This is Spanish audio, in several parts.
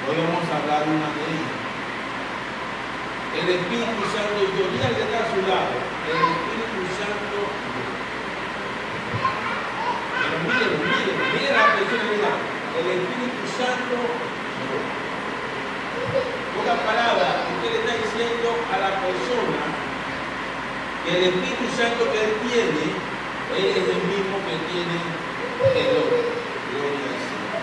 Hoy vamos a hablar de una de ellas. El Espíritu Santo, y yo que está a su lado, el Espíritu Santo. Pero miren la persona, mira, el Espíritu Santo. Otra palabra, usted le está diciendo a la persona que el Espíritu Santo que él tiene, él es el mismo que tiene el otro. Gloria al Señor.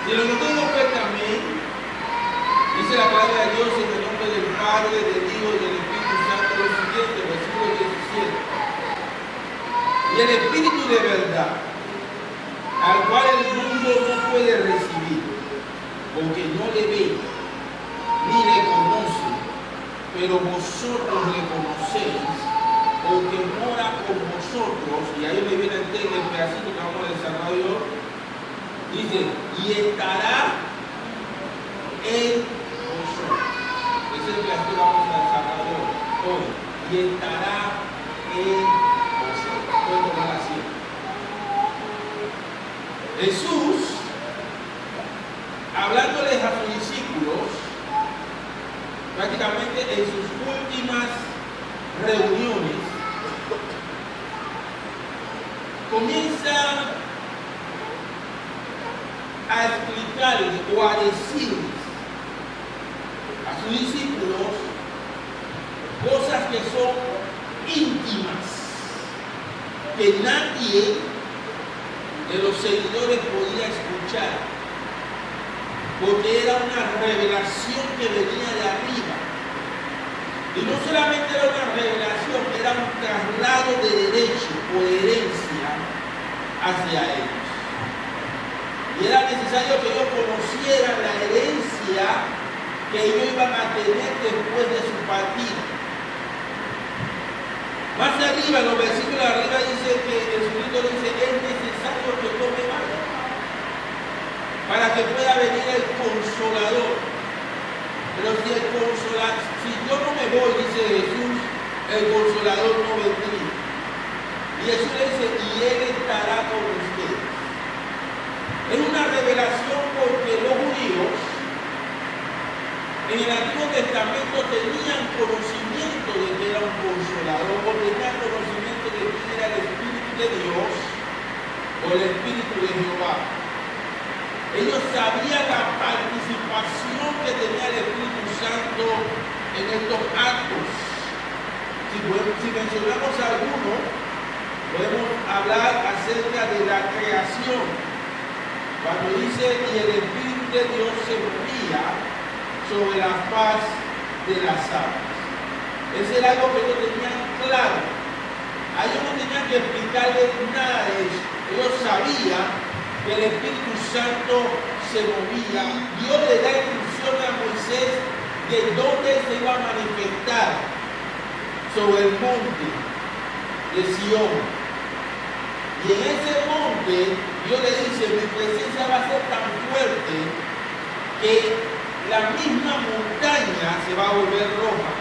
Si lo notamos perfectamente, dice la palabra de Dios en el nombre del Padre, del Hijo y del Espíritu Santo, lo siguiente, versículo 17. Y el Espíritu de verdad, al cual el mundo no puede recibir, porque no le ve, ni le conoce, pero vosotros le conocéis, porque mora con vosotros, y ahí me viene el pedacito que vamos a desarrollar, dice, y estará en vosotros. Ese es el pedacito que vamos a desarrollar hoy, y estará en vosotros. Puedo tomar así. Jesús, hablándoles a sus discípulos, prácticamente en sus últimas reuniones, comienza a explicarles o a decirles a sus discípulos cosas que son íntimas, que nadie de los seguidores podía escuchar, porque era una revelación que venía de arriba. Y no solamente era una revelación, era un traslado de derecho o herencia hacia ellos. Y era necesario que ellos conocieran la herencia que ellos iban a tener después de su partida. Más arriba, en los versículos de arriba dice que Jesucristo dice, es necesario que tome más para que pueda venir el Consolador. Pero si yo no me voy, dice Jesús, el Consolador no vendría. Y Jesús le dice, y Él estará con ustedes. Es una revelación porque los judíos en el Antiguo Testamento tenían conocimiento de que era un Consolador, o tenían conocimiento de que era el Espíritu de Dios o el Espíritu de Jehová. Ellos sabían la participación que tenía el Espíritu Santo en estos actos. Si mencionamos algunos, podemos hablar acerca de la creación. Cuando dice, y el Espíritu de Dios se movía sobre la faz de las aguas. Ese era algo que ellos tenían claro. A ellos no tenían que explicarles nada de eso. Ellos sabían que el Espíritu Santo se movía. Dios le da instrucción a Moisés de dónde se iba a manifestar sobre el monte de Sión. Y en ese monte Dios le dice, mi presencia va a ser tan fuerte que la misma montaña se va a volver roja.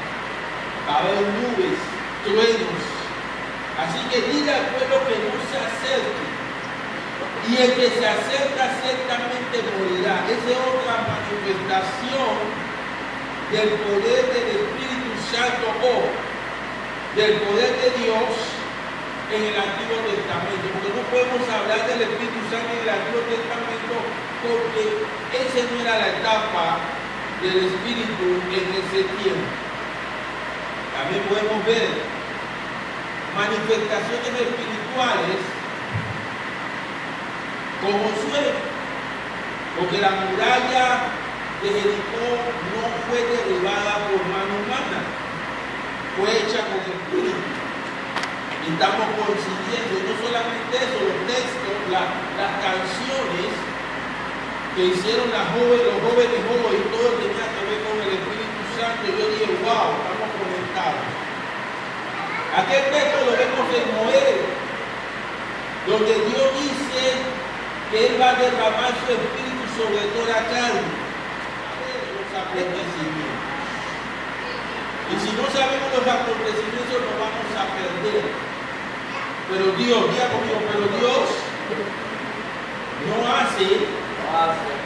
Va a haber nubes, truenos. Así que diga al pueblo que no se acerque. Y el que se acerca ciertamente morirá. Esa es otra manifestación del poder del Espíritu Santo o del poder de Dios en el Antiguo Testamento. Porque no podemos hablar del Espíritu Santo en el Antiguo Testamento porque esa no era la etapa del Espíritu en ese tiempo. También podemos ver manifestaciones espirituales con Josué, porque la muralla de Jericó no fue derribada por mano humana, fue hecha con el Espíritu. Y estamos coincidiendo, no solamente eso, los textos, las canciones que hicieron los jóvenes hoy, todo tenía que ver con el Espíritu Santo. Y yo dije, wow, estamos conectados. Aquel texto lo vemos en Joel, donde Dios dice que Él va a derramar su Espíritu sobre toda la carne. Los acontecimientos. Y si no sabemos los acontecimientos, nos vamos a perder. Pero Dios, diga conmigo, pero Dios no hace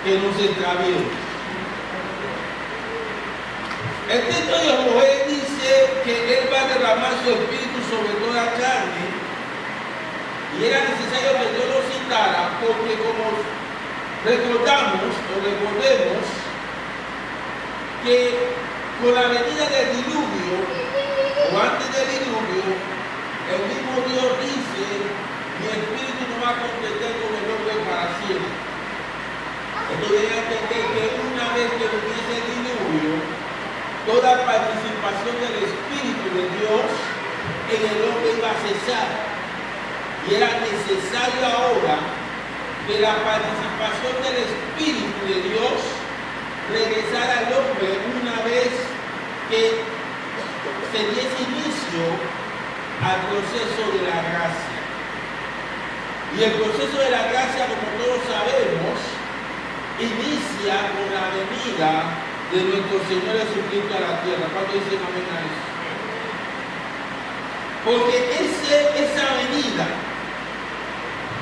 que nos extraviemos. El texto de Joel dice que Él va a derramar su espíritu sobre toda carne, y era necesario que Dios lo citara, porque como recordemos que con la venida del diluvio, o antes del diluvio, el mismo Dios dice: mi espíritu no va a contender con el hombre para siempre. Esto debe entender que una vez que viniese el diluvio, toda participación del Espíritu de Dios en el hombre iba a cesar. Y era necesario ahora que la participación del Espíritu de Dios regresara al hombre una vez que se diese inicio al proceso de la gracia. Y el proceso de la gracia, como todos sabemos, inicia con la venida de nuestro Señor Jesucristo a la tierra. ¿Cuántos dicen amén a eso? Porque esa venida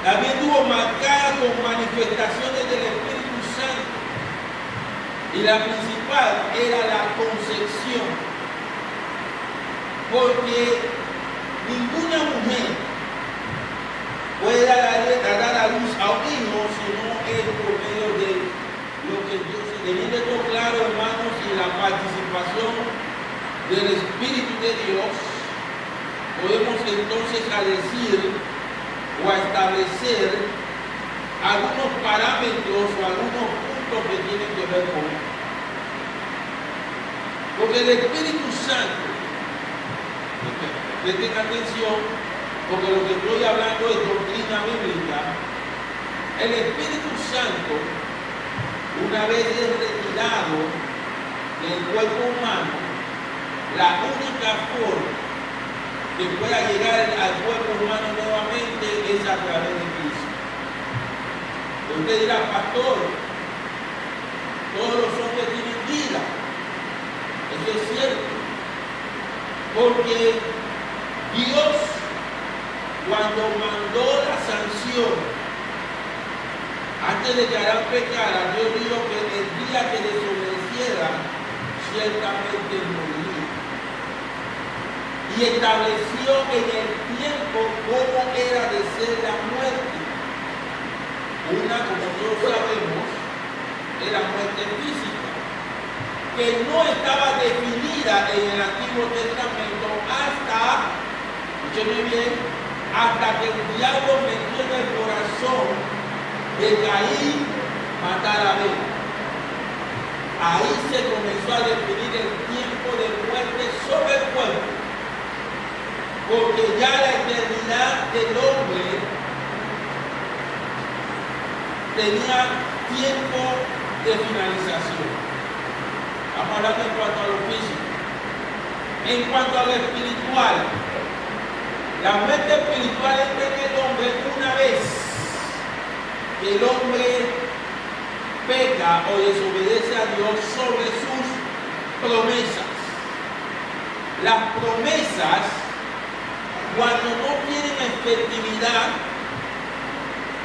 también estuvo marcada con manifestaciones del Espíritu Santo, y la principal era la concepción, porque ninguna mujer puede dar a luz a un hijo si no es por medio de lo que Dios. Teniendo esto claro, hermanos, y la participación del Espíritu de Dios, podemos entonces decir o a establecer algunos parámetros o algunos puntos que tienen que ver con esto. Porque el Espíritu Santo, presten atención, porque lo que estoy hablando es doctrina bíblica. El Espíritu Santo, una vez es retirado del cuerpo humano, la única forma que pueda llegar al cuerpo humano nuevamente es a través de Cristo. Usted dirá: pastor, todos los hombres tienen vida. Eso es cierto, porque Dios, cuando mandó la sanción antes de que Adán pecara, Dios dijo que el día que desobedeciera, ciertamente moriría. Y estableció en el tiempo cómo era de ser la muerte. Una, como todos sabemos, era muerte física, que no estaba definida en el Antiguo Testamento hasta, escúcheme bien, hasta que el diablo metió en el corazón de Caín matar a Abel. Ahí se comenzó a definir el tiempo de muerte sobre el cuerpo, porque ya la eternidad del hombre tenía tiempo de finalización. Estamos hablando en cuanto a lo físico. En cuanto a lo espiritual, la muerte espiritual entra en el hombre una vez que el hombre peca o desobedece a Dios sobre sus promesas. Las promesas, cuando no tienen efectividad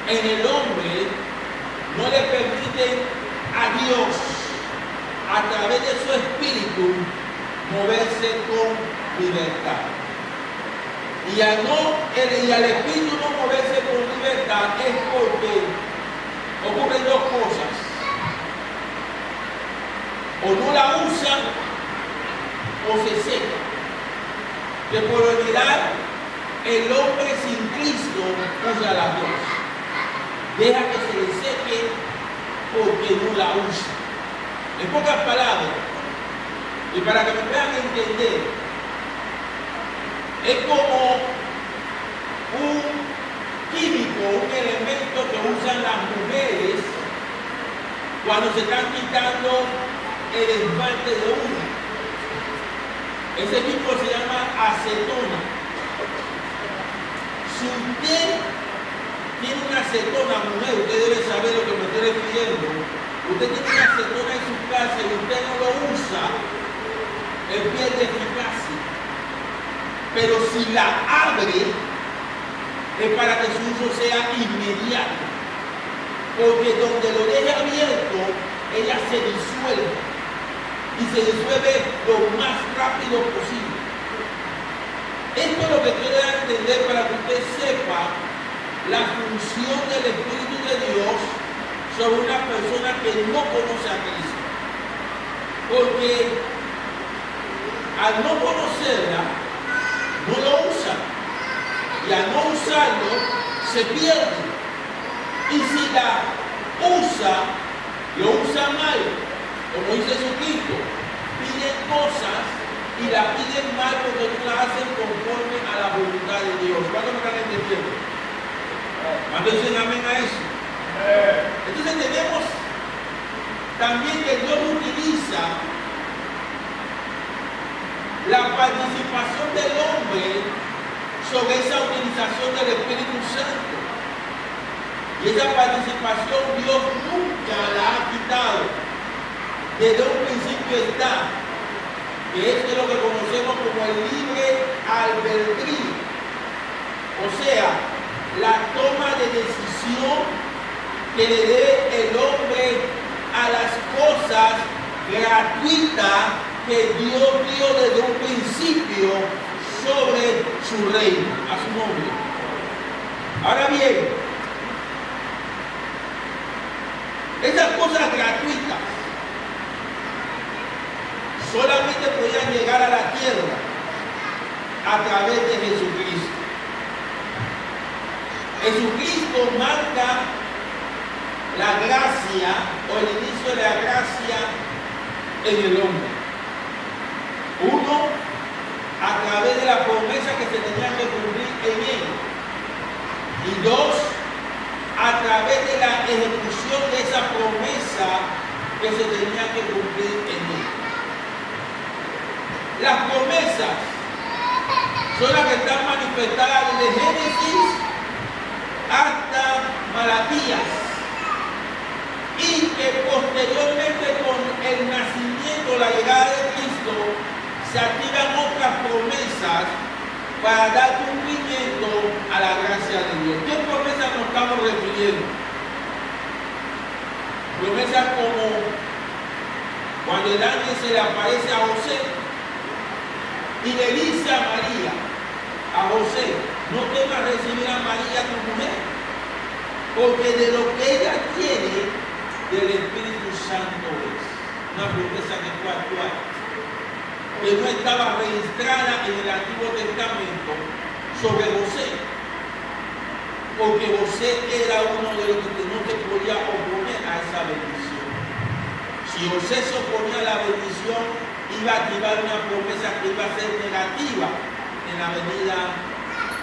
en el hombre, no le permiten a Dios, a través de su espíritu, moverse con libertad. Y al espíritu no moverse con libertad es porque ocurren dos cosas: o no la usan o se seca. Que por lo general el hombre sin Cristo usa las dos. Deja que se le seque porque no la usa. En pocas palabras, y para que me puedan entender, es como un químico, un elemento que usan las mujeres cuando se están quitando el esmalte de uña. Ese químico se llama acetona. Si usted tiene una acetona, mujer, usted debe saber lo que me estoy refiriendo. Usted tiene una acetona en su casa y usted no lo usa, él pierde eficacia. Pero si la abre, es para que su uso sea inmediato. porque donde lo deje abierto, ella se disuelve y se disuelve lo más rápido posible. Esto es lo que quiero dar a entender para que usted sepa la función del Espíritu de Dios sobre una persona que no conoce a Cristo. Porque al no conocerla, no lo usa. Y al no usarlo, se pierde. Y si la usa, lo usa mal. Como dice Jesucristo, piden cosas y la piden mal porque no la hacen conforme a la voluntad de Dios. ¿Cuánto me están entendiendo? ¿Cuánto dicen amén a eso? Entonces tenemos también que Dios utiliza la participación del hombre sobre esa utilización del Espíritu Santo. Y esa participación Dios nunca la ha quitado. Desde un principio está, que es lo que conocemos como el libre albedrío. O sea, la toma de decisión que le dé el hombre a las cosas gratuitas que Dios dio desde un principio sobre su reino, a su nombre. Ahora bien, esas cosas gratuitas solamente podían llegar a la tierra a través de Jesucristo. Jesucristo marca la gracia o el inicio de la gracia en el hombre. Uno, a través de la promesa que se tenía que cumplir en él. Y dos, a través de la ejecución de esa promesa que se tenía que cumplir en él. Las promesas son las que están manifestadas desde Génesis hasta Malaquías, y que posteriormente con el nacimiento, la llegada de Cristo, se activan otras promesas para dar cumplimiento a la gracia de Dios. ¿Qué promesas nos estamos refiriendo? Promesas como cuando el ángel se le aparece a José y le dice a María, a José, no temas recibir a María tu mujer, porque de lo que ella tiene del Espíritu Santo es. Una promesa que fue actual, que no estaba registrada en el Antiguo Testamento sobre José, porque José era uno de los que no se podía oponer a esa bendición. Si José se oponía a la bendición, iba a activar una promesa que iba a ser negativa en la venida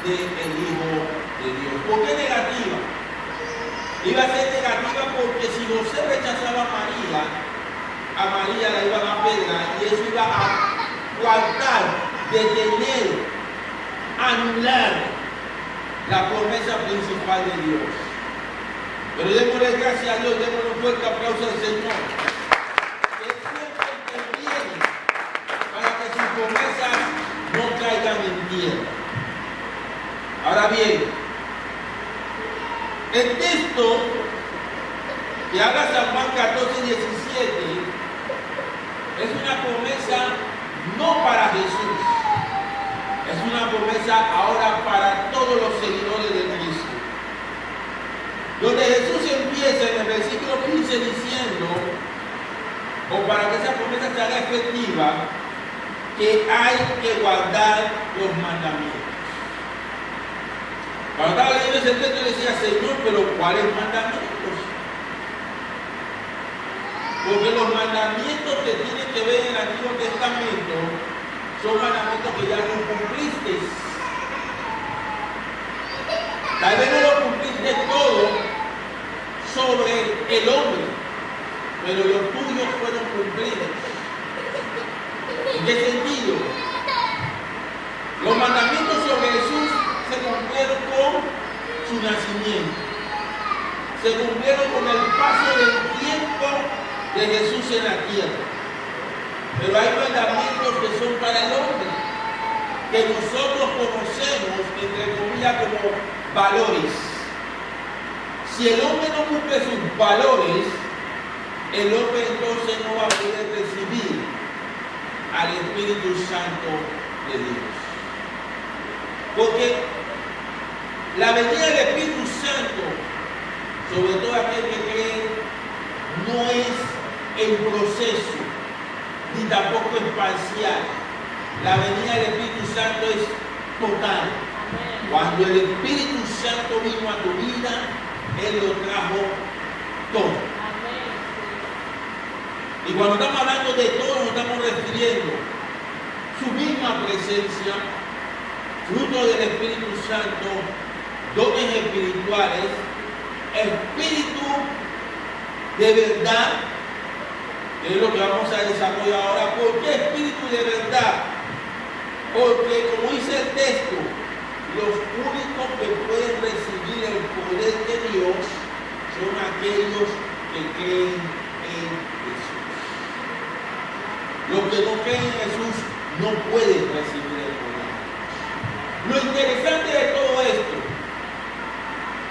del Hijo de Dios. ¿Por qué negativa? Iba a ser negativa porque si José rechazaba a María la iban a apedrear, y eso iba a coartar, detener, anular la promesa principal de Dios. Pero démosle gracias a Dios, démosle un fuerte aplauso al Señor, que siempre interviene para que sus promesas no caigan en tierra. Ahora bien, el texto que habla San Juan 14:17 es una promesa no para Jesús, es una promesa ahora para todos los seguidores de Cristo. Donde Jesús empieza en el versículo 15 diciendo, o para que esa promesa se haga efectiva, que hay que guardar los mandamientos. Cuando estaba leyendo ese texto decía, Señor, pero ¿cuáles mandamientos? Porque los mandamientos que tienen que ver en el Antiguo Testamento son mandamientos que ya no cumpliste. Tal vez no lo cumpliste todo sobre el hombre, pero los tuyos fueron cumplidos. ¿En qué sentido? Los mandamientos sobre Jesús se cumplieron con su nacimiento, se cumplieron con el paso del tiempo de Jesús en la tierra. Pero hay mandamientos que son para el hombre, que nosotros conocemos, entre comillas, como valores. Si el hombre no cumple sus valores, el hombre entonces no va a poder recibir al Espíritu Santo de Dios. Porque la venida del Espíritu Santo, sobre todo aquel que cree, no es el proceso, ni tampoco es parcial. La venida del Espíritu Santo es total. Cuando el Espíritu Santo vino a tu vida, Él lo trajo todo. Y cuando estamos hablando de todo, nos estamos refiriendo a su misma presencia, fruto del Espíritu Santo, dones espirituales, espíritu de verdad, que es lo que vamos a desarrollar ahora. ¿Por qué espíritu de verdad? Porque, como dice el texto, los únicos que pueden recibir el poder de Dios son aquellos que creen en Jesús. Los que no creen en Jesús no pueden recibir el poder. Lo interesante de todo esto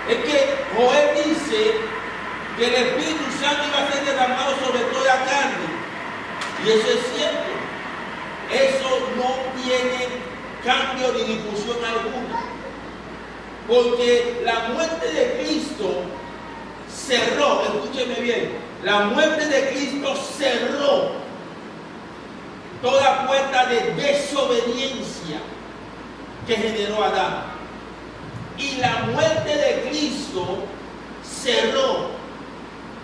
es que Joel dice que el Espíritu Santo iba a ser derramado sobre toda carne. Y eso es cierto. Eso no tiene cambio ni difusión alguna. Porque la muerte de Cristo cerró, escúcheme bien, la muerte de Cristo cerró toda puerta de desobediencia que generó Adán. Y la muerte de Cristo cerró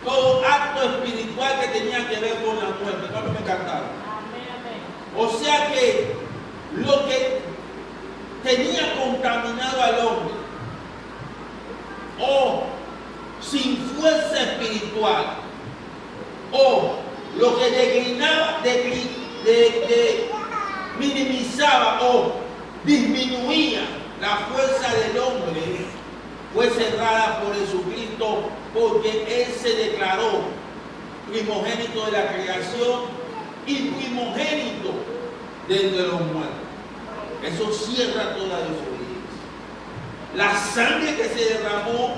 todo acto espiritual que tenía que ver con la muerte. ¿Cuánto me cantaron? O sea que lo que tenía contaminado al hombre, o sin fuerza espiritual, o lo que minimizaba o disminuía la fuerza del hombre, fue cerrada por Jesucristo, porque Él se declaró primogénito de la creación y primogénito de entre los muertos. Eso cierra toda desobediencia. La sangre que se derramó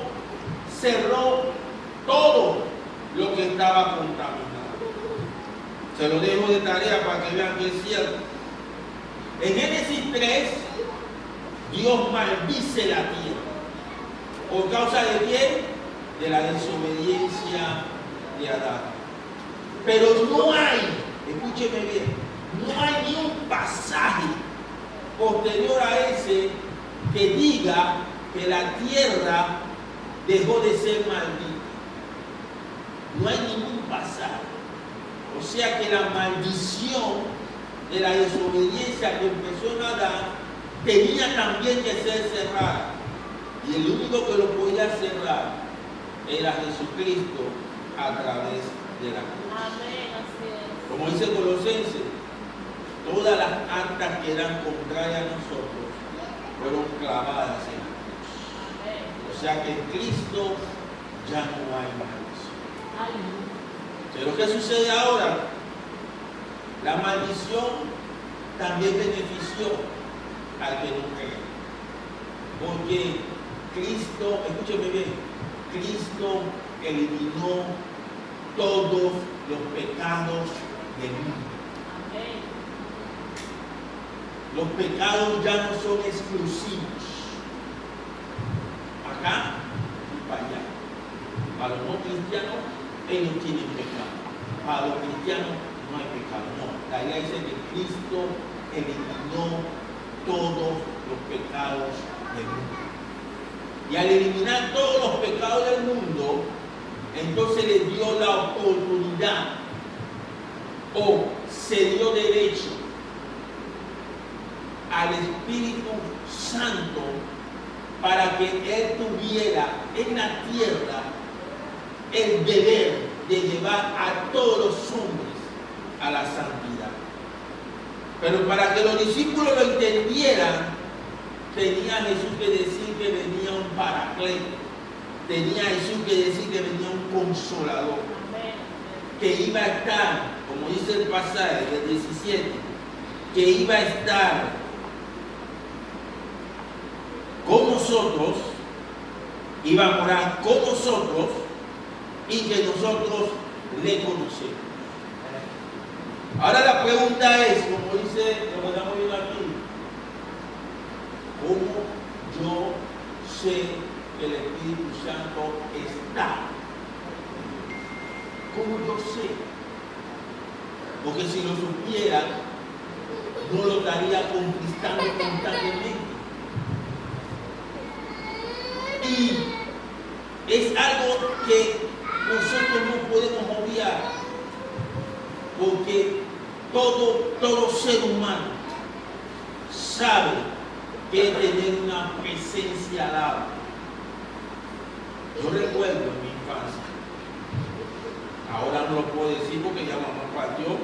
cerró todo lo que estaba contaminado. Se lo dejo de tarea para que vean que es cierto. En Génesis 3, Dios maldice la tierra. ¿Por causa de quién? De la desobediencia de Adán. Pero no hay, escúcheme bien, no hay ni un pasaje posterior a ese que diga que la tierra dejó de ser maldita. No hay ningún pasaje. O sea que la maldición de la desobediencia que empezó en Adán tenía también que ser cerrada. Y el único que lo podía cerrar era Jesucristo a través de la cruz. Amén, así es. Como dice Colosenses, todas las actas que eran contrarias a nosotros fueron clavadas en la cruz. Amén. O sea que en Cristo ya no hay maldición. Pero ¿qué sucede ahora? La maldición también benefició al que no cree. Porque Cristo, escúcheme bien, Cristo eliminó todos los pecados del mundo. Amén. Los pecados ya no son exclusivos. Acá y para allá. Para los no cristianos, ellos tienen pecado. Para los cristianos no hay pecado. No. La Biblia dice que Cristo eliminó todos los pecados del mundo. Y al eliminar todos los pecados del mundo, entonces le dio la oportunidad o se dio derecho al Espíritu Santo para que Él tuviera en la tierra el deber de llevar a todos los hombres a la santidad. Pero para que los discípulos lo entendieran, tenía Jesús que decir que venía un paracleto, tenía Jesús que decir que venía un consolador, que iba a estar, como dice el pasaje del 17, que iba a estar con nosotros iba a morar con nosotros y que nosotros le conocemos. Ahora la pregunta es, como dice lo que estamos viendo aquí, ¿cómo yo sé que el Espíritu Santo está? ¿Cómo yo sé? Porque si lo supiera, no lo estaría conquistando constantemente. Y es algo que nosotros no podemos obviar, porque todo ser humano sabe que tener una presencia alada. Yo recuerdo en mi infancia, ahora no lo puedo decir porque ya mamá partió,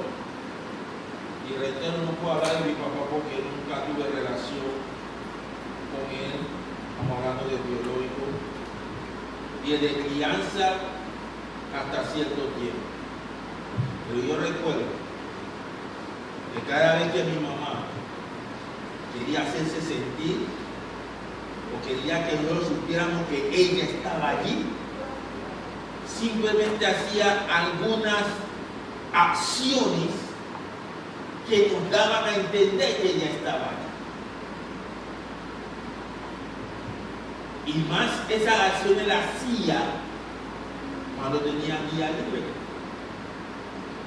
y reitero, no puedo hablar de mi papá porque nunca tuve relación con él, estamos hablando de biológico, y de crianza hasta cierto tiempo. Pero yo recuerdo que cada vez que mi mamá quería hacerse sentir o quería que nosotros supiéramos que ella estaba allí, simplemente hacía algunas acciones que nos daban a entender que ella estaba allí. Y más esas acciones las hacía cuando tenía día libre.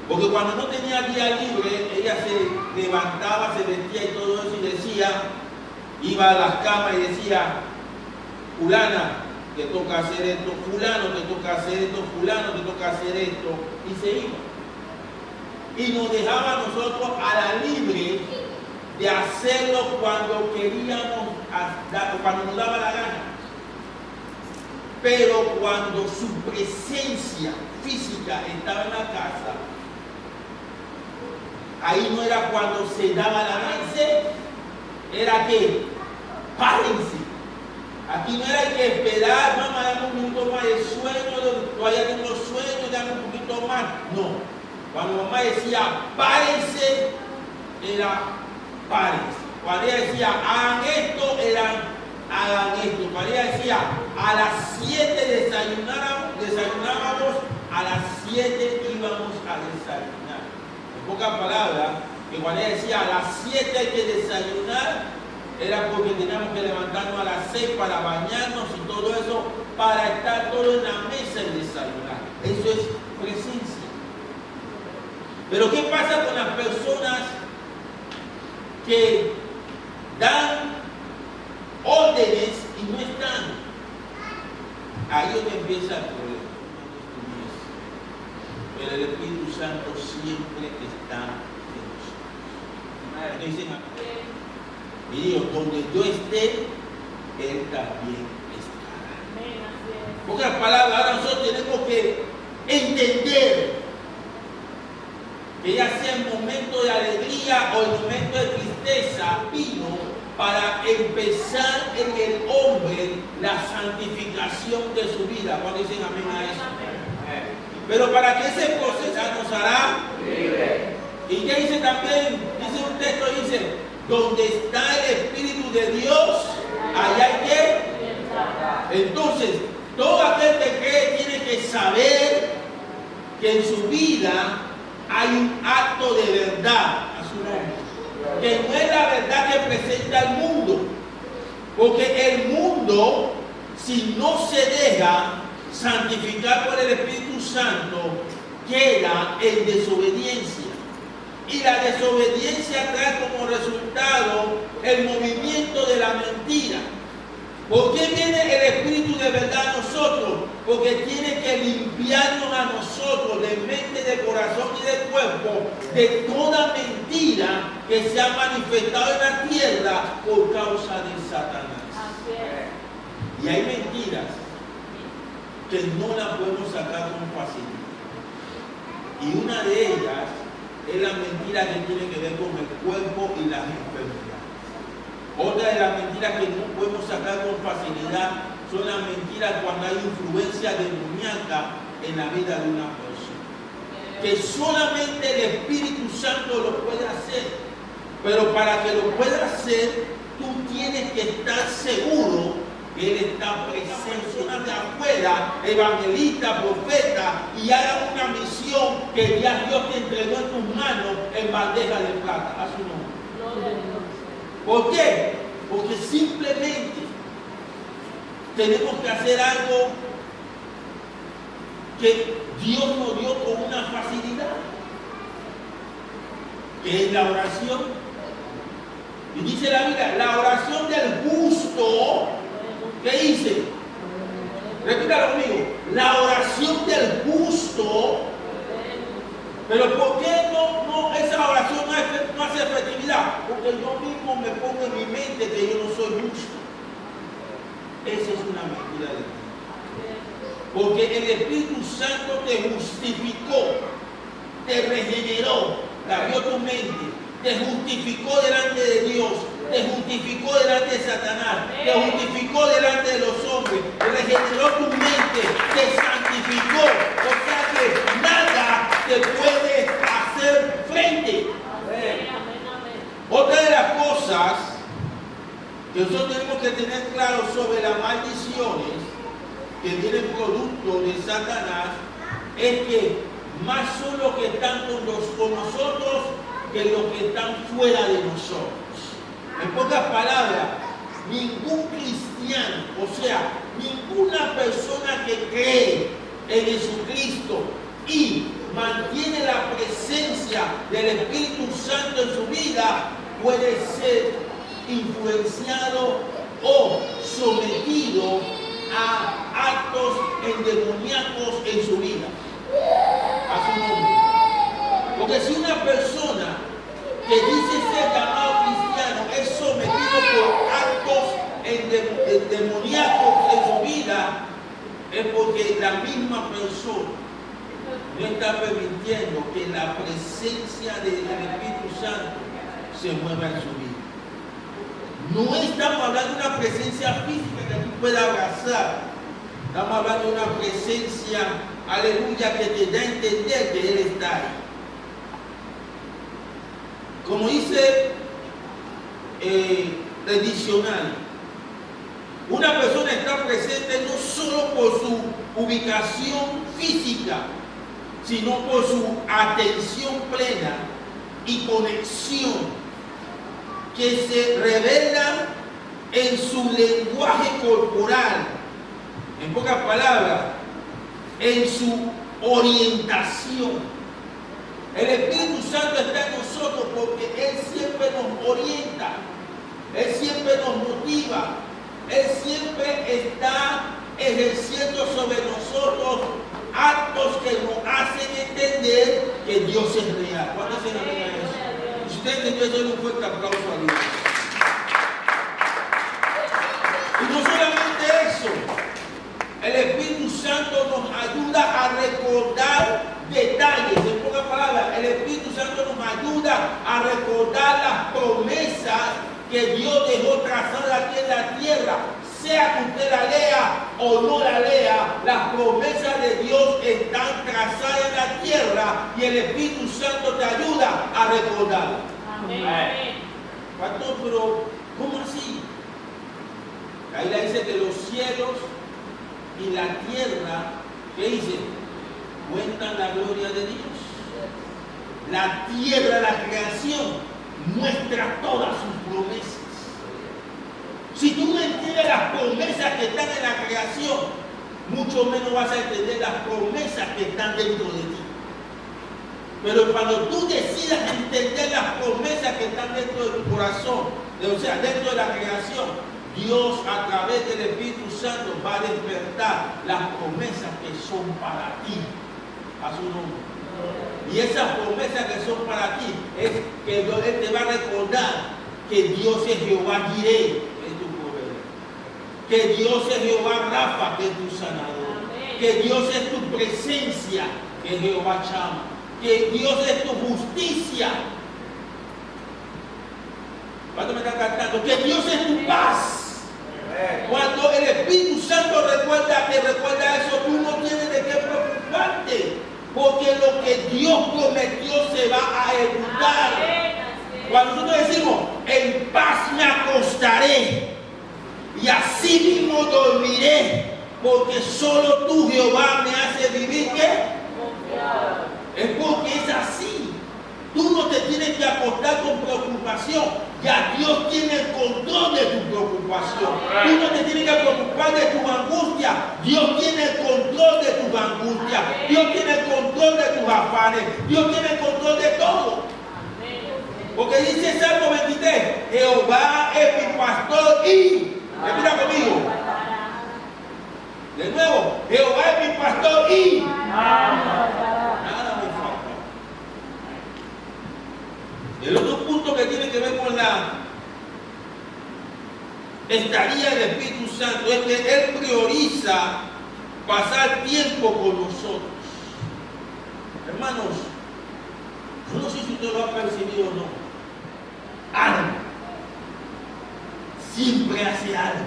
Porque cuando no tenía día libre, ella se levantaba, se vestía y todo eso y decía, iba a las camas y decía, fulana, te toca hacer esto, fulano, te toca hacer esto, fulano, te toca hacer esto, y se iba. Y nos dejaba a nosotros a la libre de hacerlo cuando queríamos, cuando nos daba la gana. Pero cuando su presencia física estaba en la casa, ahí no era cuando se daba la avance, era que párense. Aquí no era que esperar, mamá, dame un minuto más de sueño, todavía tengo sueño, dame un poquito más. No, cuando mamá decía párense, era párense. Cuando ella decía hagan esto, hagan esto. Cuando ella decía a las 7 desayunábamos, a las 7 íbamos a desayunar. En pocas palabras, que cuando ella decía a las 7 hay que desayunar, era porque teníamos que levantarnos a las 6 para bañarnos y todo eso, para estar todo en la mesa y desayunar. Eso es presencia. Pero ¿qué pasa con las personas que dan órdenes y no están? Ahí es donde empieza el problema. Pero el Espíritu Santo siempre está en nosotros. Dicen, y digo, donde yo esté, Él también estará. En pocas palabras, ahora nosotros tenemos que entender que ya sea el momento de alegría o el momento de tristeza, vino para empezar en el hombre la santificación de su vida. ¿Cuándo dicen amén a eso? Pero para que ese proceso nos hará libre. ¿Y qué dice también? Dice un texto, dice, donde está el Espíritu de Dios, allá hay que. Entonces, todo aquel que cree tiene que saber que en su vida hay un acto de verdad a su nombre, que no es la verdad que presenta el mundo, porque el mundo, si no se deja santificar por el Espíritu Santo, queda en desobediencia. Y la desobediencia trae como resultado el movimiento de la mentira. ¿Por qué viene el Espíritu de verdad a nosotros? Porque tiene que limpiarnos a nosotros de mente, de corazón y de cuerpo de toda mentira que se ha manifestado en la tierra por causa de Satanás. Y hay mentiras que no las podemos sacar con facilidad. Y una de ellas es la mentira que tiene que ver con el cuerpo y las enfermedades. Otra de las mentiras que no podemos sacar con facilidad son las mentiras cuando hay influencia demoníaca en la vida de una persona. Que solamente el Espíritu Santo lo puede hacer. Pero para que lo pueda hacer, tú tienes que estar seguro que Él está presente. Personas de afuera, evangelistas, profetas, y hagan una misión que ya Dios te entregó en tus manos en bandeja de plata. A su nombre. Gloria a Dios. ¿Por qué? Porque simplemente tenemos que hacer algo que Dios nos dio con una facilidad, que es la oración. Y dice la Biblia, la oración del justo, ¿qué dice? Repítalo conmigo, la oración del justo. Pero ¿por qué no esa oración no hace efectividad? Porque yo mismo me pongo en mi mente que yo no soy justo. Esa es una mentira de Dios. Porque el Espíritu Santo te justificó, te regeneró, cambió tu mente, te justificó delante de Dios, te justificó delante de Satanás, te justificó delante de los hombres, te regeneró tu mente, te santificó. O sea que nada te puede hacer frente. Otra de las cosas que nosotros tenemos que tener claro sobre las maldiciones que vienen producto de Satanás es que más son los que están con nosotros que los que están fuera de nosotros. En pocas palabras, ningún cristiano, o sea, ninguna persona que cree en Jesucristo y mantiene la presencia del Espíritu Santo en su vida puede ser influenciado o sometido a actos endemoniacos en su vida. A su nombre. Porque si una persona que dice ser llamado cristiano es sometido por actos endemoniacos en su vida, es porque la misma persona no está permitiendo que la presencia del Espíritu Santo se mueva en su vida. No estamos hablando de una presencia física que tú puedas abrazar. Estamos hablando de una presencia, aleluya, que te da a entender que Él está ahí. Como dice el diccionario, una persona está presente no solo por su ubicación física, sino por su atención plena y conexión que se revela en su lenguaje corporal, en pocas palabras, en su orientación. El Espíritu Santo está en nosotros porque Él siempre nos orienta, Él siempre nos motiva, Él siempre está ejerciendo sobre nosotros actos que nos hacen entender que Dios es real. ¿Cuándo se nos real eso? Si usted entendió eso, un fuerte aplauso a Dios. Y no solamente eso, el Espíritu Santo nos ayuda a recordar detalles. En pocas palabras, el Espíritu Santo nos ayuda a recordar las promesas que Dios dejó trazadas aquí en la tierra. Sea que usted la lea o no la lea, las promesas de Dios están trazadas en la tierra y el Espíritu Santo te ayuda a recordarlas. Amén. Pastor, pero ¿cómo así? La Biblia dice que los cielos y la tierra, ¿qué dice? Cuentan la gloria de Dios. La tierra, la creación, muestra todas sus promesas. Si tú no entiendes las promesas que están en la creación, mucho menos vas a entender las promesas que están dentro de ti. Pero cuando tú decidas entender las promesas que están dentro de tu corazón, o sea, dentro de la creación, Dios a través del Espíritu Santo va a despertar las promesas que son para ti, a su nombre. Y esas promesas que son para ti es que Dios te va a recordar que Dios es Jehová Jireh, es tu proveedor. Que Dios es Jehová Rafa, que es tu sanador. Amén. Que Dios es tu presencia, que es Jehová Chama. Que Dios es tu justicia. ¿Cuánto me están cantando? Que Dios es tu paz. Cuando el Espíritu Santo te recuerda eso, tú no tienes de qué preocuparte, porque lo que Dios prometió se va a ejecutar. Cuando nosotros decimos, en paz me acostaré y así mismo dormiré, porque solo tú, Jehová, me haces vivir. ¿Qué? Es porque es así. Tú no te tienes que acostar con preocupación. Ya Dios tiene el control de tu preocupación. Tú no te tienes que preocupar de tu angustia. Dios tiene el control de tu angustia. Dios tiene el control de tus afanes. Dios tiene el control de todo. Porque dice Salmo 23, Jehová es mi pastor y, repita conmigo, de nuevo, Jehová es mi pastor y nada me falta. El otro punto que tiene que ver con la estadía del Espíritu Santo es que Él prioriza pasar tiempo con nosotros. Hermanos, yo no sé si usted lo ha percibido o no. Algo. Siempre hace algo.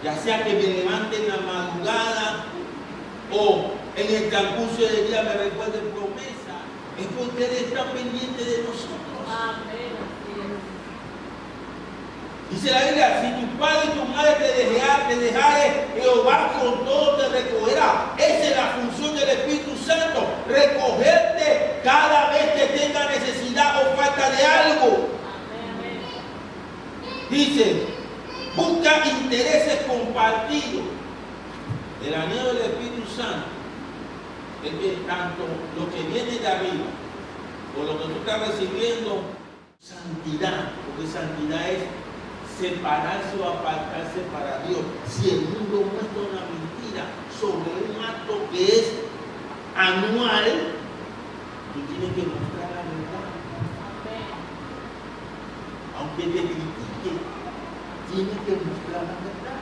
Ya sea que me levante en la madrugada o en el transcurso del día me recuerden promesa, es porque Él está pendiente de nosotros. Amén. Dice la Biblia, si tu padre y tu madre te dejare, Jehová con todo te recogerá. Esa es la función del Espíritu Santo, recogerte cada vez que tenga necesidad o falta de algo. Dice, busca intereses compartidos. El anhelo del Espíritu Santo es que tanto lo que viene de arriba o lo que tú estás recibiendo, santidad, porque santidad es separarse o apartarse para Dios. Si el mundo muestra una mentira sobre un acto que es anual, tú tienes que mostrar la verdad. Aunque te critique, tienes que mostrar la verdad.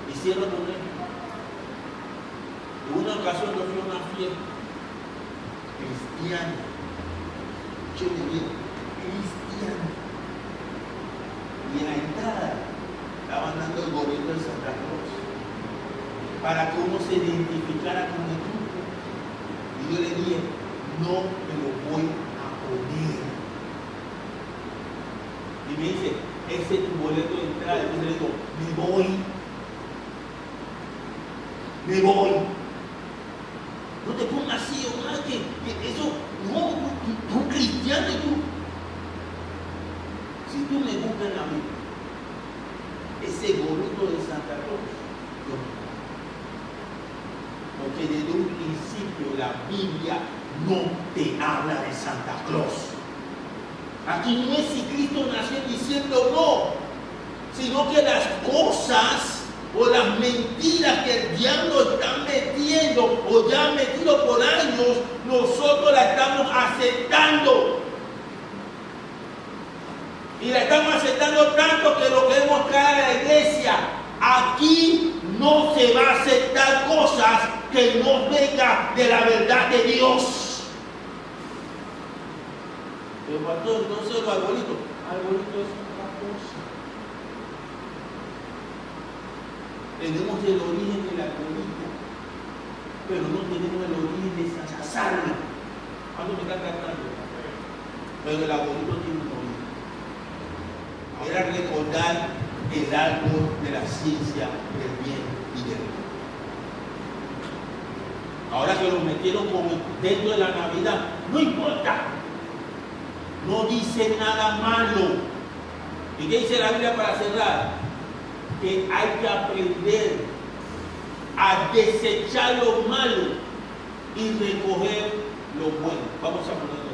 Y cierro con él. En una ocasión yo fui a una fiesta cristiana. Yo le digo, cristiana. Y en la entrada estaban dando el gobierno de Santa Claus para que uno se identificara con el grupo. Y yo le dije, no me lo voy a poner. Y me dice, ese es tu boleto de entrada. Y yo le digo, me voy. No te pongas así, Omar, que eso, no, tú cristiano y tú. Si tú me buscas en la Biblia, ese gorrito de Santa Claus, yo no. Porque desde un principio la Biblia no te habla de Santa Claus. Aquí no es si Cristo nació diciendo no, sino que las cosas o las mentiras que el diablo está metiendo o ya ha metido por años, nosotros la estamos aceptando. Y la estamos aceptando tanto que lo queremos traer a la iglesia. Aquí no se va a aceptar cosas que no vengan de la verdad de Dios. Pero pastor, entonces los arbolitos es otra cosa. Tenemos el origen del arbolito, pero no tenemos el origen de Santa Salva. ¿Cuánto me está tratando? Pero el arbolito tiene un origen. Era recordar el árbol de la ciencia del bien y del mal. Ahora que lo metieron como dentro de la Navidad, no importa. No dice nada malo. ¿Y qué dice la Biblia para cerrar? Que hay que aprender a desechar lo malo y recoger lo bueno. Vamos a ponerlo.